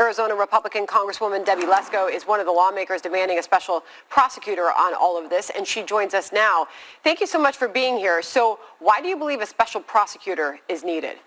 Arizona Republican Congresswoman Debbie Lesko is one of the lawmakers demanding a special prosecutor on all of this, and she joins us now. Thank you so much for being here. So why do you believe a special prosecutor is needed?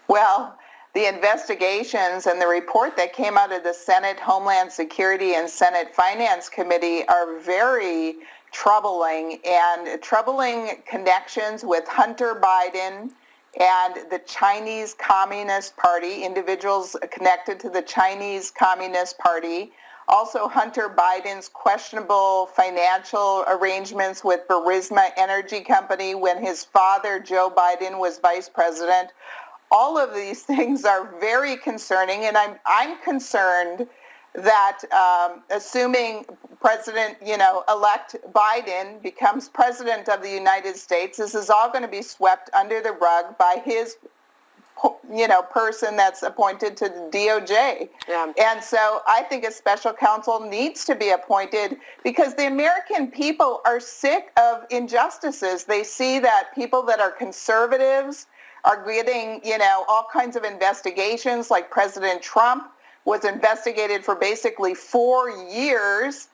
Well, the investigations and the report that came out of the Senate Homeland Security and Senate Finance Committee are very troubling, and troubling connections with Hunter Biden and the Chinese Communist Party, individuals connected to the Chinese Communist Party. Also, Hunter Biden's questionable financial arrangements with Burisma Energy Company when his father, Joe Biden, was vice president. All of these things are very concerning, and I'm concerned that assuming President-elect Biden becomes president of the United States, this is all going to be swept under the rug by his, person that's appointed to the DOJ. Yeah. And so I think a special counsel needs to be appointed because the American people are sick of injustices. They see that people that are conservatives are getting, all kinds of investigations, like President Trump was investigated for basically 4 years,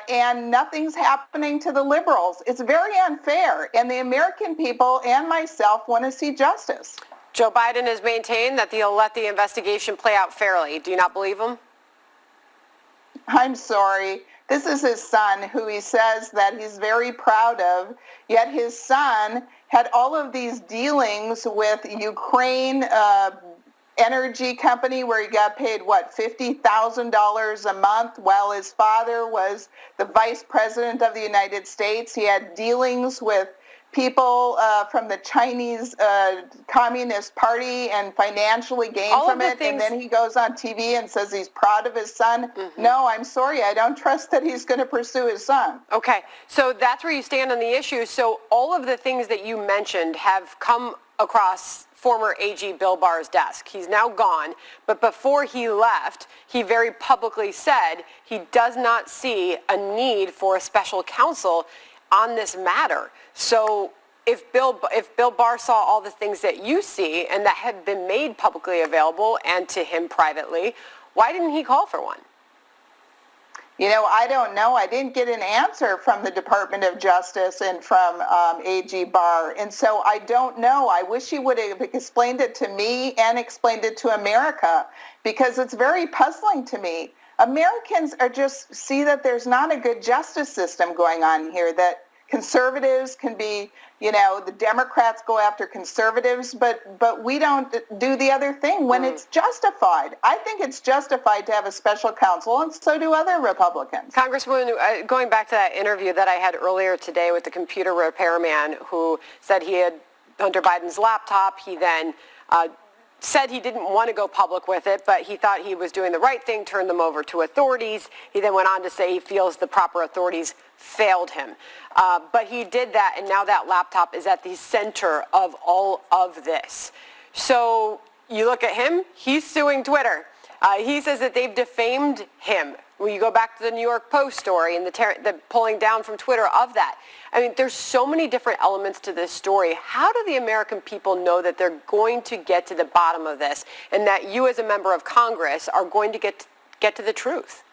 and nothing's happening to the liberals. It's very unfair, and the American people and myself want to see justice. Joe Biden has maintained that he'll let the investigation play out fairly. Do you not believe him? I'm sorry. This is his son, who he says that he's very proud of, yet his son had all of these dealings with Ukraine energy company where he got paid, $50,000 a month, while his father was the vice president of the United States. He had dealings with people from the Chinese Communist Party and financially gained from it, and then he goes on TV and says he's proud of his son. Mm-hmm. No, I'm sorry, I don't trust that he's going to pursue his son. Okay, so that's where you stand on the issue. So all of the things that you mentioned have come across former AG Bill Barr's desk. He's now gone, but before he left, he very publicly said he does not see a need for a special counsel on this matter. So if Bill Barr saw all the things that you see and that had been made publicly available and to him privately, why didn't he call for one? I don't know. I didn't get an answer from the Department of Justice and from AG Barr, and so I don't know. I wish he would have explained it to me and explained it to America, because it's very puzzling to me. Americans are just see that there's not a good justice system going on here, that conservatives can be, the Democrats go after conservatives, but we don't do the other thing when it's justified. I think it's justified to have a special counsel, and so do other Republicans. Congresswoman, going back to that interview that I had earlier today with the computer repairman who said he had Hunter Biden's laptop, he then said he didn't want to go public with it, but he thought he was doing the right thing, turned them over to authorities. He then went on to say he feels the proper authorities failed him. But he did that, and now that laptop is at the center of all of this. So you look at him, he's suing Twitter. He says that they've defamed him. When you go back to the New York Post story and the pulling down from Twitter of that. I mean, there's so many different elements to this story. How do the American people know that they're going to get to the bottom of this and that you as a member of Congress are going to get to the truth?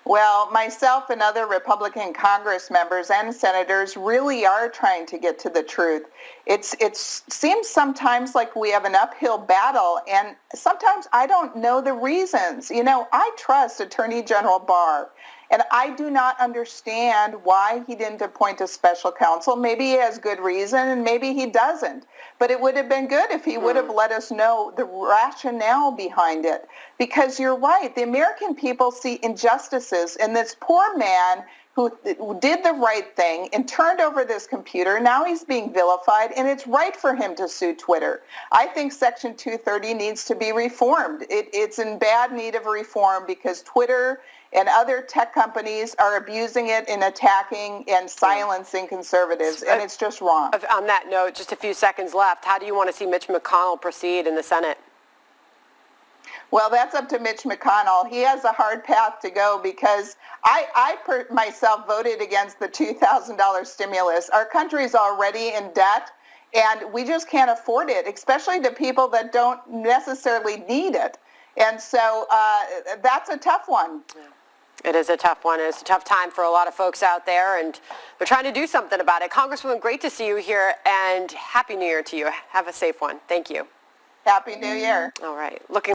Well, myself and other Republican Congress members and senators really are trying to get to the truth. It seems sometimes like we have an uphill battle, and sometimes I don't know the reasons. I trust Attorney General Barr, and I do not understand why he didn't appoint a special counsel. Maybe he has good reason, and maybe he doesn't. But it would have been good if he would have let us know the rationale behind it. Because you're right, the American people see injustices, and this poor man who did the right thing and turned over this computer, now he's being vilified, and it's right for him to sue Twitter. I think Section 230 needs to be reformed. It's in bad need of reform because Twitter and other tech companies are abusing it and attacking and silencing conservatives, and it's just wrong. On that note, just a few seconds left, how do you want to see Mitch McConnell proceed in the Senate? Well, that's up to Mitch McConnell. He has a hard path to go because I myself voted against the $2,000 stimulus. Our country is already in debt, And we just can't afford it, especially to people that don't necessarily need it. And so that's a tough one. It is a tough one. It's a tough time for a lot of folks out there, and they're trying to do something about it. Congresswoman, great to see you here, and Happy New Year to you. Have a safe one. Thank you. Happy New Year. All right. Looking